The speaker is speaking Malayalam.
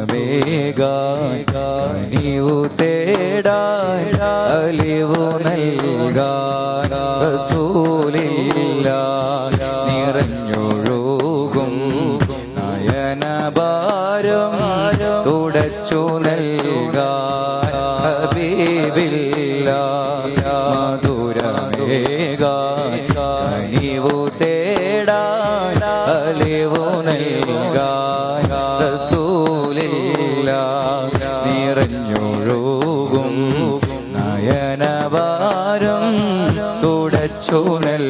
മധുരമേകാൻ കനിവു തേടാൻ അലിവു നൽകാൻ റസൂലില്ല നിറഞ്ഞൊഴുകും നയനഭാരം തുടച്ചു നൽകാൻ ഹബീബില്ല മധുരമേകാൻ കനിവു തേടാൻ അലിവു നൽകാൻ റസൂലില്ല നിറഞ്ഞൊഴുകും നയനഭാരം തുടച്ചു നൽകാൻ